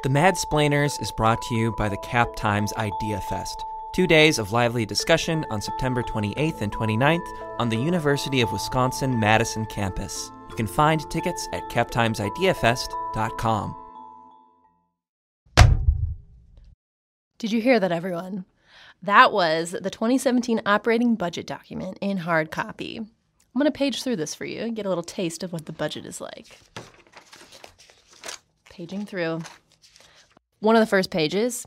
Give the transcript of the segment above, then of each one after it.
The Madsplainers is brought to you by the Cap Times Idea Fest. 2 days of lively discussion on September 28th and 29th on the University of Wisconsin-Madison campus. You can find tickets at captimesideafest.com. Did you hear that, everyone? That was the 2017 operating budget document in hard copy. I'm going to page through this for you and get a little taste of what the budget is like. Paging through. One of the first pages,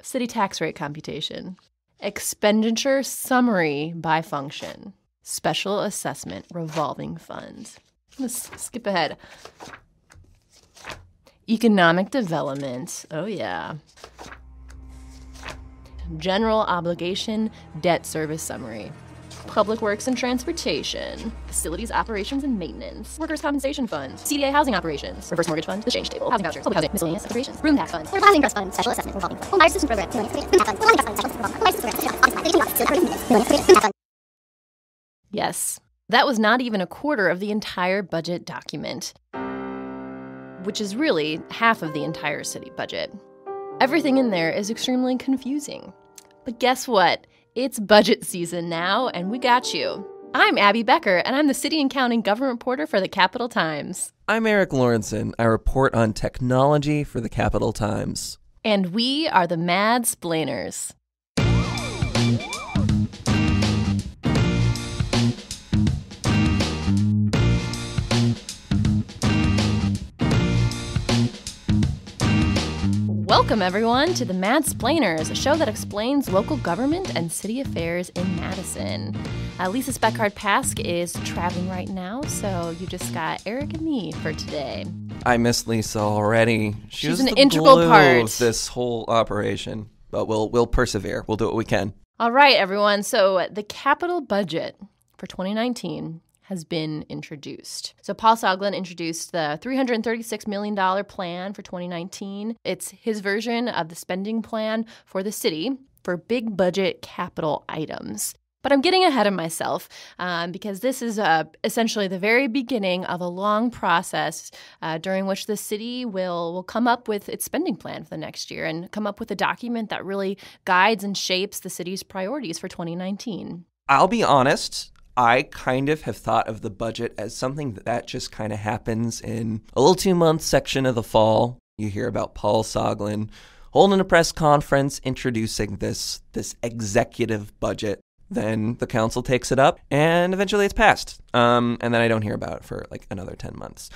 city tax rate computation. Expenditure summary by function. Special assessment revolving fund. Let's skip ahead. Economic development. Oh, yeah. General obligation debt service summary. Public works and transportation. Facilities operations and maintenance. Workers' compensation fund. CDA housing operations. Reverse mortgage fund. The change table. Housing vouchers. Public housing. Miscellaneous operations. Room tax fund. Housing trust fund. Special assessment revolving fund. Home buyer assistance program. Yes. That was not even a quarter of the entire budget document, which is really half of the entire city budget. Everything in there is extremely confusing. But guess what? It's budget season now, and we got you. I'm Abby Becker, and I'm the City and County Government Reporter for the Capital Times. I'm Erik Larsen. I report on technology for the Capital Times. And we are the Madsplainers. Welcome, everyone, to the Madsplainers, a show that explains local government and city affairs in Madison. Lisa Speckard-Pask is traveling right now, so you just got Erik and me for today. I miss Lisa already. She's an integral part of this whole operation, but we'll persevere. We'll do what we can. All right, everyone. So the capital budget for 2019 has been introduced. So Paul Soglin introduced the $336 million plan for 2019. It's his version of the spending plan for the city for big budget capital items. But I'm getting ahead of myself because this is essentially the very beginning of a long process during which the city will come up with its spending plan for the next year and come up with a document that really guides and shapes the city's priorities for 2019. I'll be honest. I kind of have thought of the budget as something that just kind of happens in a little 2-month section of the fall. You hear about Paul Soglin holding a press conference introducing this executive budget. Then the council takes it up, and eventually it's passed. And then I don't hear about it for like another 10 months.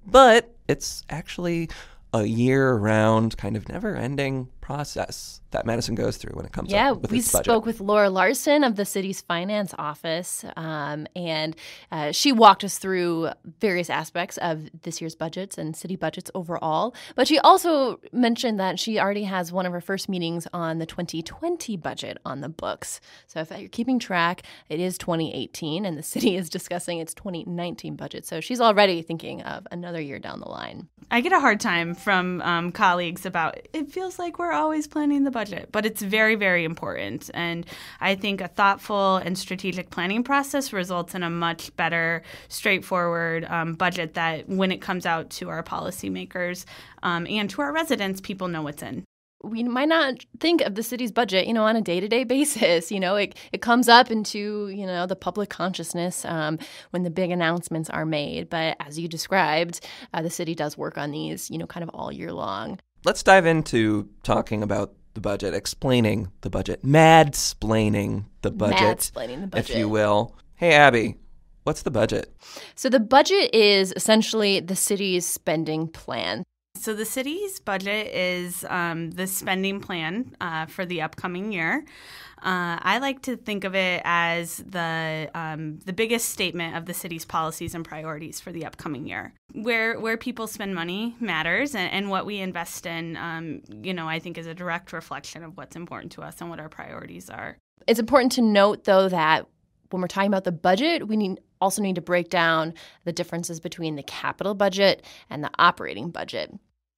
But it's actually a year-round, kind of never-ending process that Madison goes through when it comes up with its budget. We spoke with Larsen of the city's finance office, and she walked us through various aspects of this year's budgets and city budgets overall. But she also mentioned that she already has one of her first meetings on the 2020 budget on the books. So if you're keeping track, it is 2018, and the city is discussing its 2019 budget. So she's already thinking of another year down the line. I get a hard time from colleagues about it feels like we're always planning the budget, but it's very, very important. And I think a thoughtful and strategic planning process results in a much better, straightforward budget that when it comes out to our policymakers and to our residents, people know what's in. We might not think of the city's budget, on a day-to-day basis. It comes up into, the public consciousness when the big announcements are made. But as you described, the city does work on these, kind of all year long. Let's dive into talking about the budget, explaining the budget, madsplaining the budget, if you will. Hey, Abby, what's the budget? So the budget is essentially the city's spending plan. So the city's budget is the spending plan for the upcoming year. I like to think of it as the biggest statement of the city's policies and priorities for the upcoming year. Where people spend money matters, and what we invest in, I think is a direct reflection of what's important to us and what our priorities are. It's important to note, though, that when we're talking about the budget, we also need to break down the differences between the capital budget and the operating budget.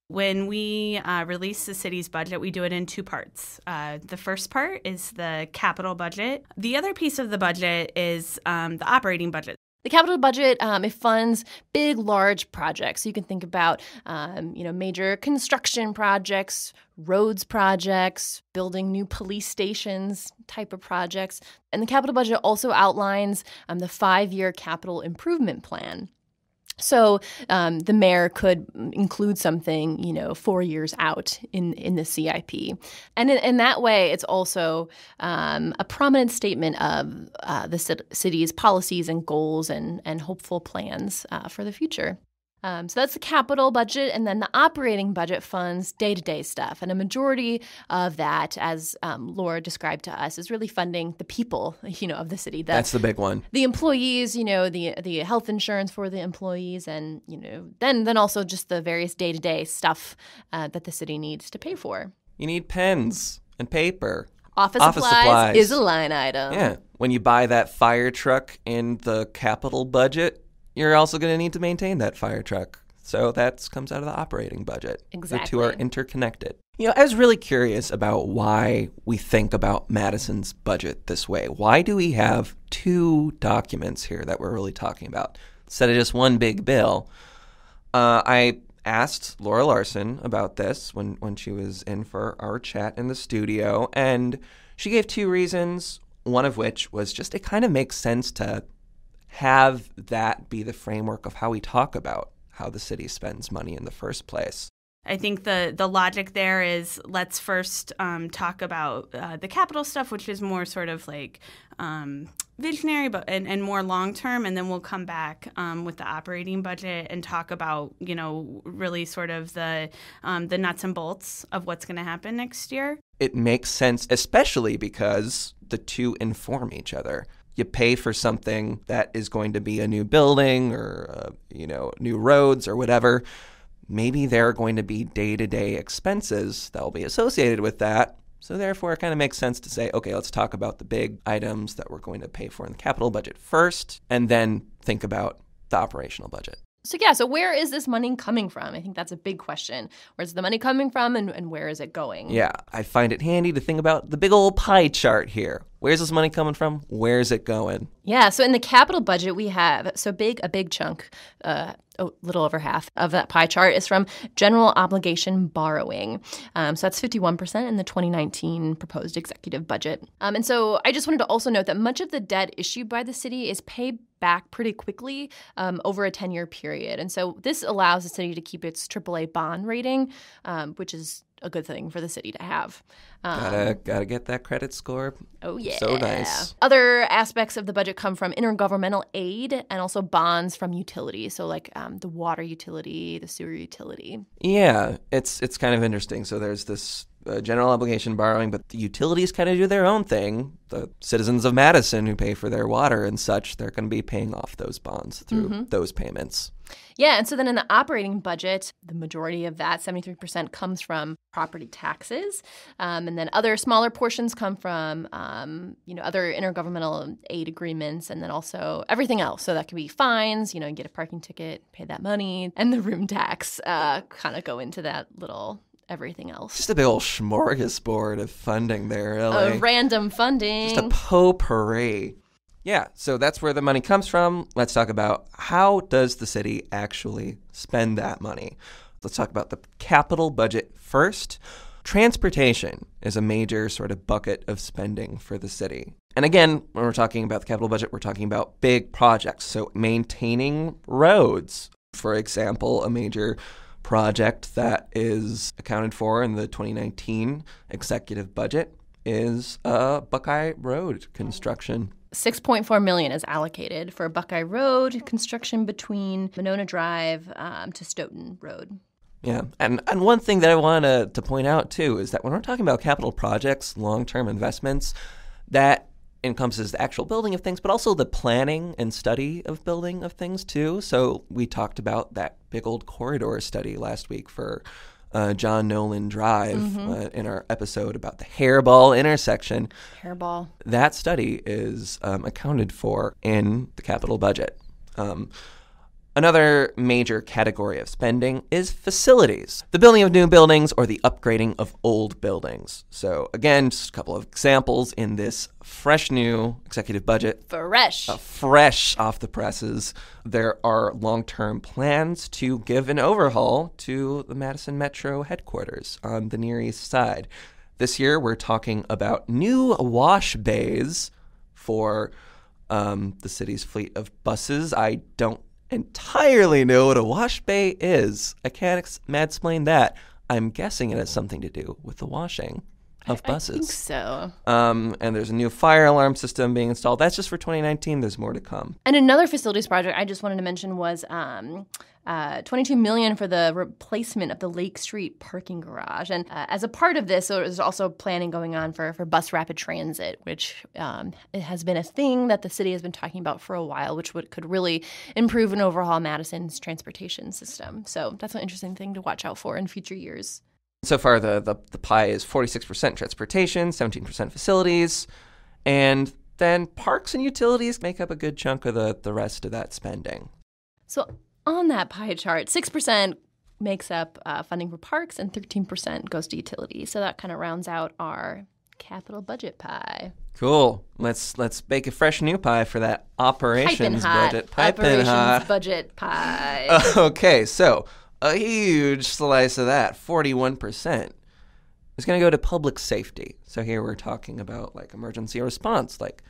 When we release the city's budget, we do it in two parts. The first part is the capital budget. The other piece of the budget is the operating budget. The capital budget, it funds big, large projects. So you can think about, major construction projects, roads projects, building new police stations type of projects. And the capital budget also outlines the 5-year capital improvement plan. So the mayor could include something, 4 years out in the CIP. And in that way, it's also a prominent statement of the city's policies and goals and hopeful plans for the future. So that's the capital budget, and then the operating budget funds day-to-day stuff. And a majority of that, as Laura described to us, is really funding the people, of the city. That's the big one. The employees, the health insurance for the employees, and then also just the various day-to-day stuff that the city needs to pay for. You need pens and paper. Office supplies is a line item. Yeah. When you buy that fire truck in the capital budget, you're also going to need to maintain that fire truck. So that comes out of the operating budget. Exactly. The two are interconnected. I was really curious about why we think about Madison's budget this way. Why do we have two documents here that we're really talking about instead of just one big bill? I asked Laura Larsen about this when she was in for our chat in the studio, and she gave two reasons, one of which was just it kind of makes sense to have that be the framework of how we talk about how the city spends money in the first place. I think the logic there is let's first talk about the capital stuff, which is more sort of like visionary and more long term, and then we'll come back with the operating budget and talk about really sort of the nuts and bolts of what's going to happen next year. It makes sense, especially because the two inform each other. You pay for something that is going to be a new building or, new roads or whatever. Maybe there are going to be day-to-day expenses that will be associated with that. So therefore, it kind of makes sense to say, okay, let's talk about the big items that we're going to pay for in the capital budget first, and then think about the operational budget. So where is this money coming from? I think that's a big question. Where's the money coming from and where is it going? Yeah, I find it handy to think about the big old pie chart here. Where's this money coming from? Where's it going? Yeah, so in the capital budget we have a big chunk, a little over half of that pie chart is from general obligation borrowing. So that's 51% in the 2019 proposed executive budget. And so I just wanted to also note that much of the debt issued by the city is paid back pretty quickly over a 10-year period. And so this allows the city to keep its AAA bond rating, which is a good thing for the city to have. Gotta get that credit score. Oh, yeah. So nice. Other aspects of the budget come from intergovernmental aid and also bonds from utilities. So like the water utility, the sewer utility. Yeah, it's kind of interesting. So there's this general obligation borrowing, but the utilities kind of do their own thing. The citizens of Madison who pay for their water and such, they're going to be paying off those bonds through those payments. Yeah, and so then in the operating budget, the majority of that, 73%, comes from property taxes. And then other smaller portions come from, other intergovernmental aid agreements, and then also everything else. So that can be fines, you get a parking ticket, pay that money, and the room tax kind of go into that little everything else. Just a big old smorgasbord of funding there, really. Of random funding. Just a potpourri. Yeah, so that's where the money comes from. Let's talk about how does the city actually spend that money. Let's talk about the capital budget first. Transportation is a major sort of bucket of spending for the city. And again, when we're talking about the capital budget, we're talking about big projects. So maintaining roads, for example, a major project that is accounted for in the 2019 executive budget is Buckeye Road construction. $6.4 million is allocated for Buckeye Road construction between Monona Drive to Stoughton Road. Yeah, and one thing that I want to point out, too, is that when we're talking about capital projects, long-term investments, that encompasses the actual building of things, but also the planning and study of building of things, too. So we talked about that big old corridor study last week for John Nolan Drive in our episode about the Hairball intersection. Hairball. That study is accounted for in the capital budget. Another major category of spending is facilities, the building of new buildings or the upgrading of old buildings. So again, just a couple of examples in this fresh new executive budget. Fresh off the presses. There are long-term plans to give an overhaul to the Madison Metro headquarters on the Near East Side. This year, we're talking about new wash bays for the city's fleet of buses. I don't entirely know what a wash bay is. I can't madsplain that. I'm guessing it has something to do with the washing of buses. I think so. And there's a new fire alarm system being installed. That's just for 2019. There's more to come. And another facilities project I just wanted to mention was $22 million for the replacement of the Lake Street parking garage. And as a part of this, there's also planning going on for bus rapid transit, which it has been a thing that the city has been talking about for a while, which could really improve and overhaul Madison's transportation system. So that's an interesting thing to watch out for in future years. So far, the pie is 46% transportation, 17% facilities, and then parks and utilities make up a good chunk of the rest of that spending. So on that pie chart, 6% makes up funding for parks and 13% goes to utilities. So that kind of rounds out our capital budget pie. Cool. Let's bake a fresh new pie for that operations budget. Operations budget pie. Okay, so a huge slice of that, 41%, is going to go to public safety. So here we're talking about like emergency response, like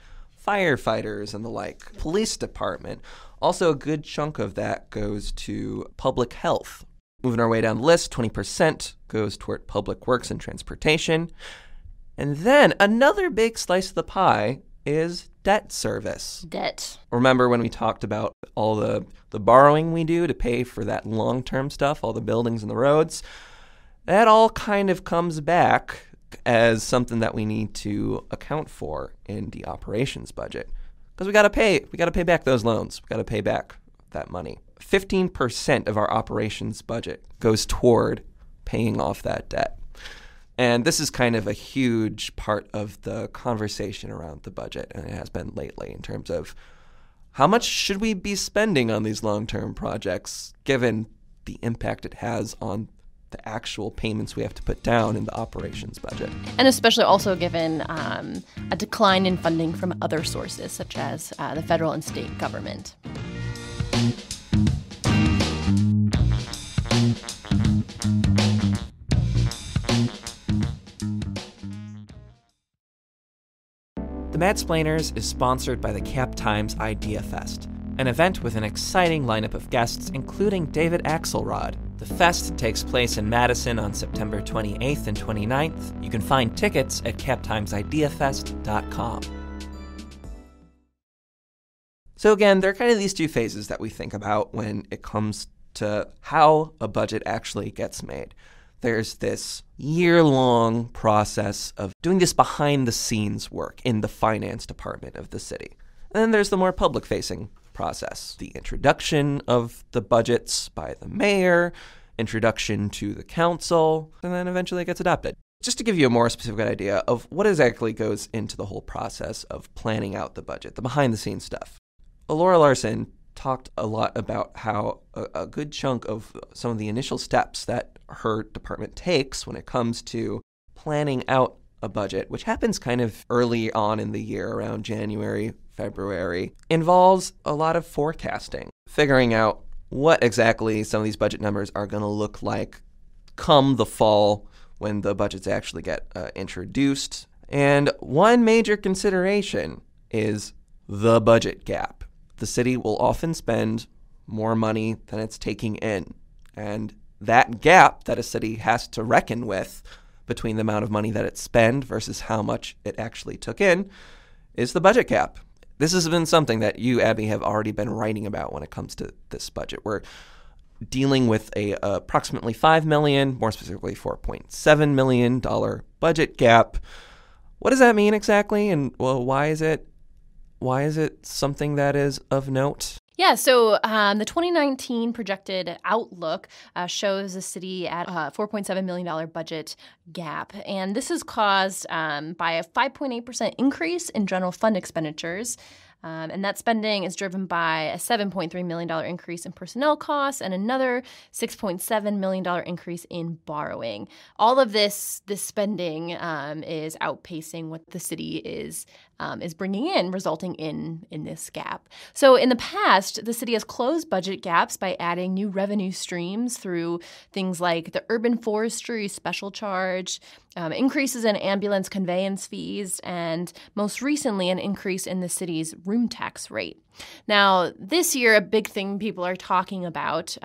firefighters and the like, police department. Also, a good chunk of that goes to public health. Moving our way down the list, 20% goes toward public works and transportation. And then another big slice of the pie is debt service. Debt. Remember when we talked about all the borrowing we do to pay for that long-term stuff, all the buildings and the roads? That all kind of comes back as something that we need to account for in the operations budget. Because we got to pay back those loans. We got to pay back that money. 15% of our operations budget goes toward paying off that debt. And this is kind of a huge part of the conversation around the budget, and it has been lately, in terms of how much should we be spending on these long-term projects, given the impact it has on the actual payments we have to put down in the operations budget. And especially also given a decline in funding from other sources, such as the federal and state government. The Madsplainers is sponsored by the Cap Times Idea Fest, an event with an exciting lineup of guests, including David Axelrod. The fest takes place in Madison on September 28th and 29th. You can find tickets at captimesideafest.com. So again, there are kind of these two phases that we think about when it comes to how a budget actually gets made. There's this year-long process of doing this behind-the-scenes work in the finance department of the city. And then there's the more public-facing process, the introduction of the budgets by the mayor, introduction to the council, and then eventually it gets adopted. Just to give you a more specific idea of what exactly goes into the whole process of planning out the budget, the behind-the-scenes stuff. Laura Larsen talked a lot about how a good chunk of some of the initial steps that her department takes when it comes to planning out a budget, which happens kind of early on in the year, around January, February, involves a lot of forecasting, figuring out what exactly some of these budget numbers are going to look like come the fall when the budgets actually get introduced. And one major consideration is the budget gap. The city will often spend more money than it's taking in. And that gap that a city has to reckon with between the amount of money that it spent versus how much it actually took in is the budget gap. This has been something that you, Abby, have already been writing about when it comes to this budget. We're dealing with a approximately $5 million, more specifically $4.7 million budget gap. What does that mean exactly? And well, why is it something that is of note? Yeah, so the 2019 projected outlook shows the city at a $4.7 million budget gap. And this is caused by a 5.8% increase in general fund expenditures, And that spending is driven by a $7.3 million increase in personnel costs and another $6.7 million increase in borrowing. All of this spending is outpacing what the city is bringing in, resulting in this gap. So in the past, the city has closed budget gaps by adding new revenue streams through things like the urban forestry special charge, increases in ambulance conveyance fees, and most recently, an increase in the city's room tax rate. Now, this year, a big thing people are talking about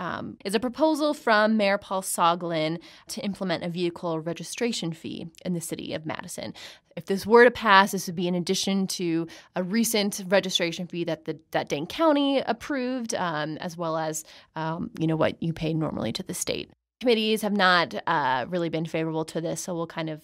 is a proposal from Mayor Paul Soglin to implement a vehicle registration fee in the city of Madison. If this were to pass, this would be in addition to a recent registration fee that Dane County approved, as well as what you pay normally to the state. Committees have not really been favorable to this, so we'll kind of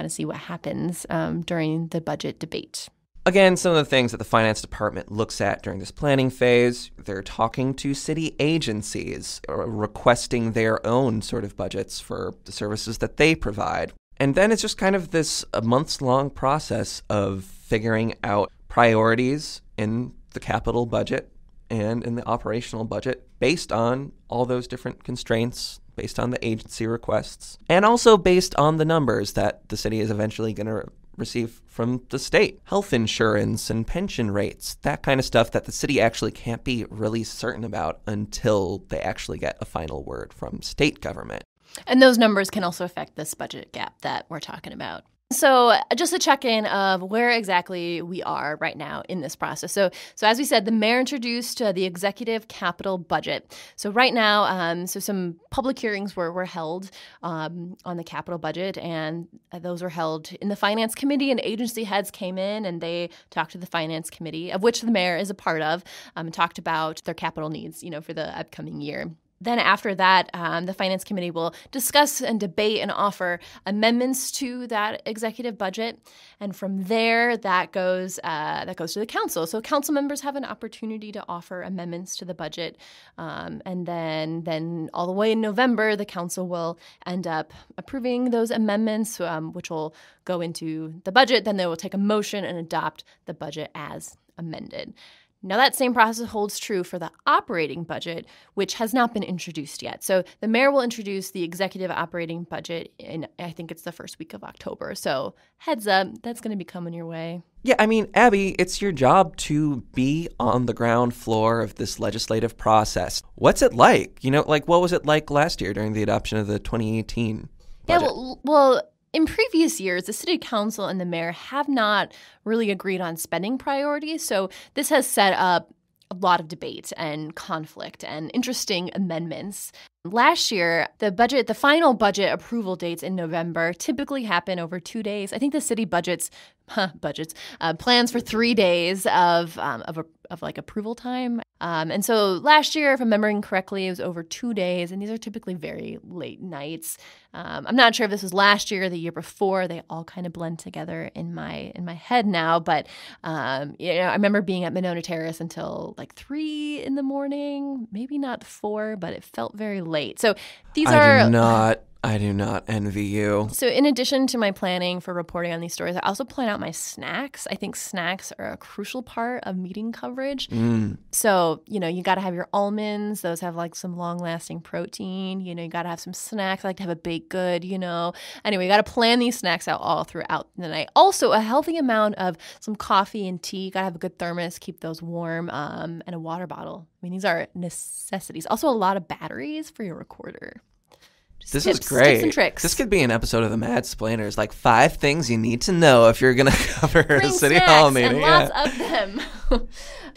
see what happens during the budget debate. Again, some of the things that the finance department looks at during this planning phase, they're talking to city agencies, or requesting their own sort of budgets for the services that they provide. And then it's just kind of this a months-long process of figuring out priorities in the capital budget and in the operational budget based on all those different constraints, based on the agency requests, and also based on the numbers that the city is eventually going to receive from the state. Health insurance and pension rates, that kind of stuff that the city actually can't be really certain about until they actually get a final word from state government. And those numbers can also affect this budget gap that we're talking about. So just a check-in of where exactly we are right now in this process. So as we said, the mayor introduced the executive capital budget. So right now, some public hearings were held on the capital budget, and those were held in the finance committee, and agency heads came in and they talked to the finance committee, of which the mayor is a part of, and talked about their capital needs, for the upcoming year. Then after that, the Finance Committee will discuss and debate and offer amendments to that executive budget. And from there, that goes to the council. So council members have an opportunity to offer amendments to the budget. And then all the way in November, the council will end up approving those amendments, which will go into the budget. Then they will take a motion and adopt the budget as amended. Now, that same process holds true for the operating budget, which has not been introduced yet. So the mayor will introduce the executive operating budget in, I think it's the first week of October. So heads up, that's going to be coming your way. Yeah, I mean, Abby, it's your job to be on the ground floor of this legislative process. What's it like? What was it like last year during the adoption of the 2018 budget? Yeah, well, in previous years, the city council and the mayor have not really agreed on spending priorities, so this has set up a lot of debate and conflict and interesting amendments. Last year, the final budget approval dates in November typically happen over 2 days. I think the city plans for 3 days of approval time. And so last year, if I'm remembering correctly, it was over 2 days, and these are typically very late nights. I'm not sure if this was last year or the year before. They all kind of blend together in my head now. But I remember being at Monona Terrace until like 3 in the morning, maybe not 4, but it felt very late. So these I do not envy you. So in addition to my planning for reporting on these stories, I also plan out my snacks. I think snacks are a crucial part of meeting coverage. So, you got to have your almonds. Those have like some long-lasting protein. You got to have some snacks. I like to have a baked good, Anyway, you got to plan these snacks out all throughout the night. Also, a healthy amount of some coffee and tea. Got to have a good thermos, keep those warm, and a water bottle. I mean, these are necessities. Also, a lot of batteries for your recorder. This is great. Tips and tricks. This could be an episode of the Madsplainers, like 5 things you need to know if you're going to cover a city hall meeting. And lots of them.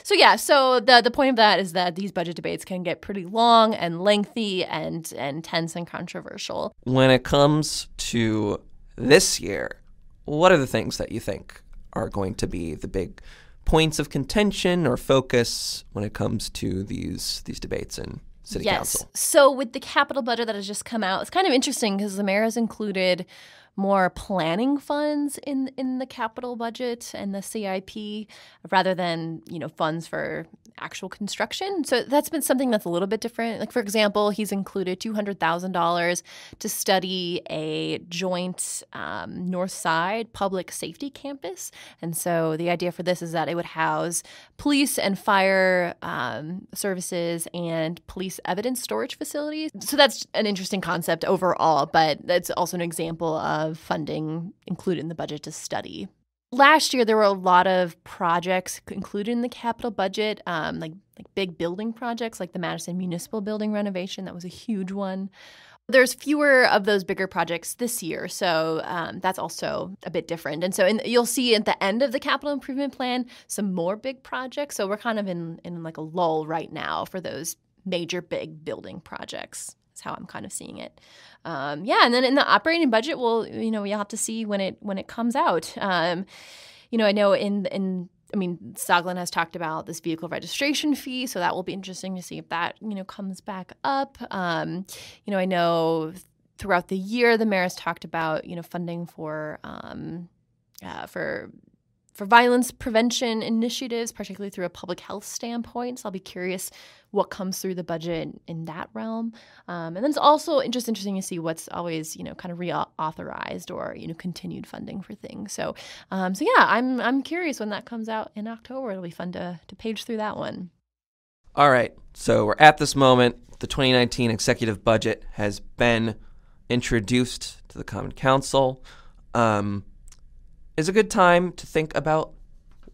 So the point of that is that these budget debates can get pretty long and lengthy and tense and controversial. When it comes to this year, what are the things that you think are going to be the big points of contention or focus when it comes to these debates in City Council? So with the capital budget that has just come out, it's kind of interesting because the mayor has included more planning funds in the capital budget and the CIP rather than, funds for actual construction. So that's been something that's a little bit different. Like, for example, he's included $200,000 to study a joint North Side public safety campus. And so the idea for this is that it would house police and fire services and police evidence storage facilities. So that's an interesting concept overall, but that's also an example of funding included in the budget to study. Last year, there were a lot of projects included in the capital budget, like big building projects like the Madison Municipal Building renovation. That was a huge one. There's fewer of those bigger projects this year, so that's also a bit different. And so you'll see at the end of the capital improvement plan some more big projects. So we're kind of in like a lull right now for those major big building projects. That's how I'm kind of seeing it. And then in the operating budget, you'll have to see when it comes out. I know Soglin has talked about this vehicle registration fee, so that will be interesting to see if that, comes back up. I know throughout the year, the mayor has talked about, funding for violence prevention initiatives, particularly through a public health standpoint. So I'll be curious what comes through the budget in that realm. And then it's also just interesting to see what's always, kind of reauthorized or, continued funding for things. So I'm curious when that comes out in October. It'll be fun to page through that one. All right. So we're at this moment. The 2019 executive budget has been introduced to the Common Council. Is a good time to think about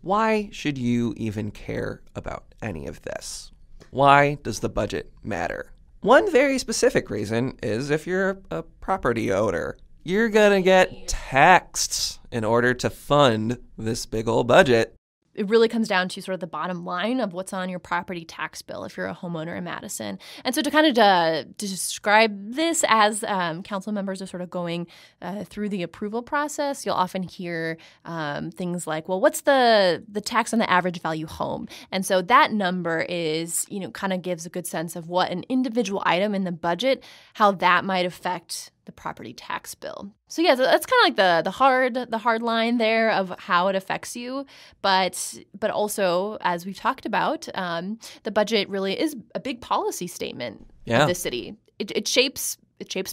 why should you even care about any of this? Why does the budget matter? One very specific reason is if you're a property owner, you're going to get taxed in order to fund this big old budget. It really comes down to sort of the bottom line of what's on your property tax bill if you're a homeowner in Madison. And so to kind of to describe this as council members are sort of going through the approval process, you'll often hear things like, well, what's the tax on the average value home? And so that number is, kind of gives a good sense of what an individual item in the budget, how that might affect the property tax bill. So that's kind of like the hard line there of how it affects you, but also, as we've talked about, the budget really is a big policy statement of the city. It shapes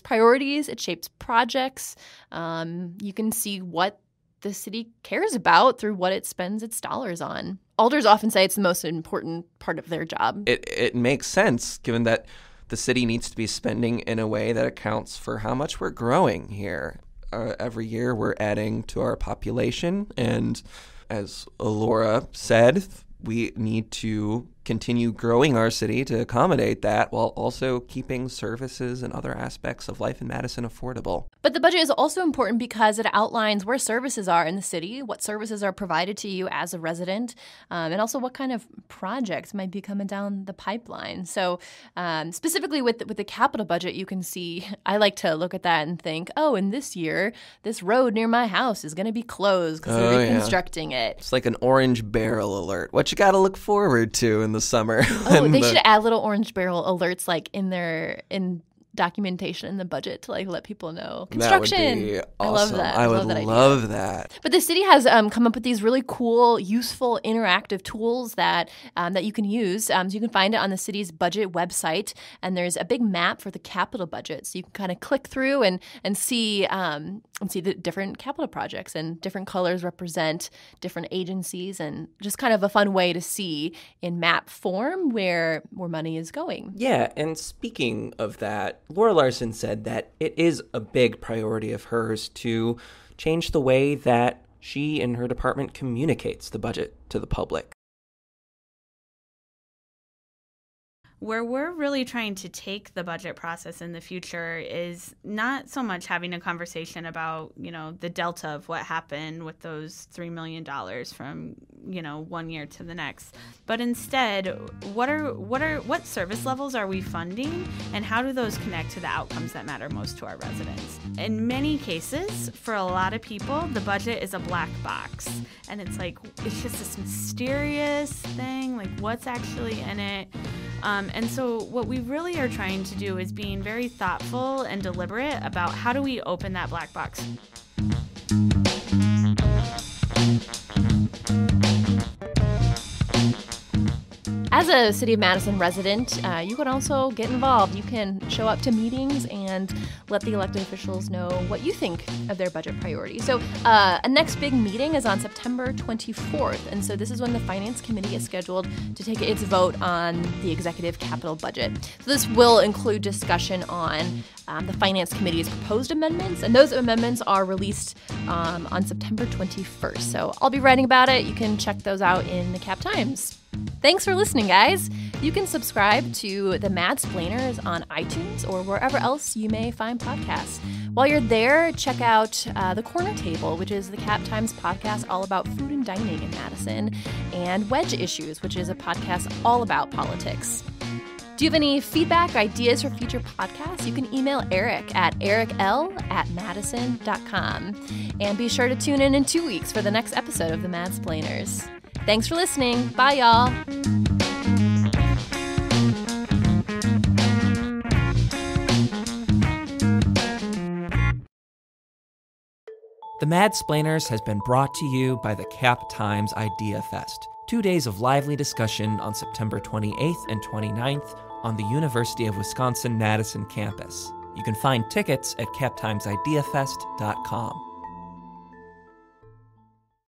priorities, it shapes projects. You can see what the city cares about through what it spends its dollars on. Alders often say it's the most important part of their job. It makes sense given that the city needs to be spending in a way that accounts for how much we're growing here. Every year we're adding to our population, and as Laura said, we need to continue growing our city to accommodate that while also keeping services and other aspects of life in Madison affordable. But the budget is also important because it outlines where services are in the city, what services are provided to you as a resident, and also what kind of projects might be coming down the pipeline. So specifically with the capital budget, you can see, I like to look at that and think, oh, in this year, this road near my house is going to be closed because they're reconstructing it. It's like an orange barrel alert. What you got to look forward to in the summer. Oh, they should add little orange barrel alerts like in documentation in the budget to like let people know construction. That would be awesome. I love that. I would love that. But the city has come up with these really cool, useful, interactive tools that you can use. So you can find it on the city's budget website, and there's a big map for the capital budget. So you can kind of click through and see the different capital projects, and different colors represent different agencies, and just kind of a fun way to see in map form where money is going. Yeah, and speaking of that, Laura Larsen said that it is a big priority of hers to change the way that she and her department communicates the budget to the public. Where we're really trying to take the budget process in the future is not so much having a conversation about, the delta of what happened with those $3 million from, 1 year to the next, but instead, what service levels are we funding, and how do those connect to the outcomes that matter most to our residents? In many cases, for a lot of people, the budget is a black box, and it's just this mysterious thing, like what's actually in it. And so what we really are trying to do is being very thoughtful and deliberate about how do we open that black box As a City of Madison resident, you can also get involved. You can show up to meetings and let the elected officials know what you think of their budget priorities. So a next big meeting is on September 24th, and so this is when the Finance Committee is scheduled to take its vote on the executive capital budget. So this will include discussion on the Finance Committee's proposed amendments, and those amendments are released on September 21st. So I'll be writing about it. You can check those out in the Cap Times. Thanks for listening, guys. You can subscribe to the Madsplainers on iTunes or wherever else you may find podcasts. While you're there, check out The Corner Table, which is the Cap Times podcast all about food and dining in Madison, and Wedge Issues, which is a podcast all about politics. Do you have any feedback, ideas for future podcasts? You can email Erik at ericl@madison.com. And be sure to tune in 2 weeks for the next episode of the Madsplainers. Thanks for listening. Bye, y'all. The Madsplainers has been brought to you by the Cap Times Idea Fest. 2 days of lively discussion on September 28th and 29th on the University of Wisconsin-Madison campus. You can find tickets at captimesideafest.com.